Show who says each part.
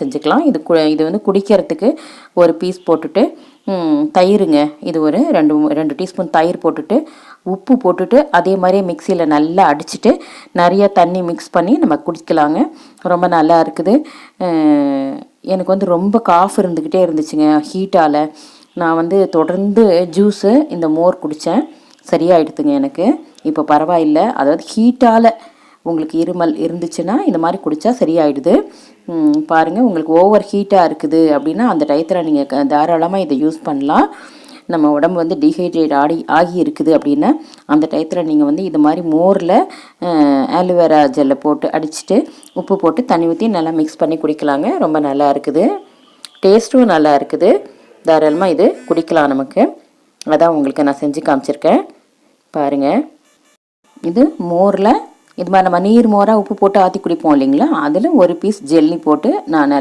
Speaker 1: செஞ்சுக்கலாம். இது வந்து குடிக்கிறதுக்கு ஒரு பீஸ் போட்டுட்டு தயிருங்க, இது ஒரு 2 டீஸ்பூன் தயிர் போட்டுட்டு உப்பு போட்டுட்டு அதே மாதிரியே மிக்சியில் நல்லா அடிச்சுட்டு நிறைய தண்ணி மிக்ஸ் பண்ணி நம்ம குடிக்கலாங்க. ரொம்ப நல்லா இருக்குது. எனக்கு வந்து ரொம்ப காஃப் இருந்துக்கிட்டே இருந்துச்சுங்க ஹீட்டால். நான் வந்து தொடர்ந்து ஜூஸு இந்த மோர் குடித்தேன், சரியாயிடுதுங்க எனக்கு. இப்போ பரவாயில்லை. அதாவது ஹீட்டால் உங்களுக்கு இருமல் இருந்துச்சுன்னா இந்த மாதிரி குடித்தா சரியாயிடுது. பாருங்கள், உங்களுக்கு ஓவர் ஹீட்டாக இருக்குது அப்படின்னா அந்த டயத்தில் நீங்கள் தாராளமாக இதை யூஸ் பண்ணலாம். நம்ம உடம்பு வந்து டீஹைட்ரேட் ஆகி இருக்குது அப்படின்னா அந்த டயத்தில் நீங்கள் வந்து இது மாதிரி மோரில் ஆலோவேரா ஜெல்லை போட்டு அடிச்சுட்டு உப்பு போட்டு தண்ணி ஊற்றி நல்லா மிக்ஸ் பண்ணி குடிக்கலாங்க. ரொம்ப நல்லா இருக்குது, டேஸ்ட்டும் நல்லா இருக்குது. தாராளமாக இது குடிக்கலாம் நமக்கு. அதான் உங்களுக்கு நான் செஞ்சு காமிச்சிருக்கேன் பாருங்கள். இது மோரில் இது மாதிரி நம்ம நீர் மோராக உப்பு போட்டு ஆற்றி குடிப்போம் இல்லைங்களா, அதில் ஒரு பீஸ் ஜெல்லி போட்டு நான்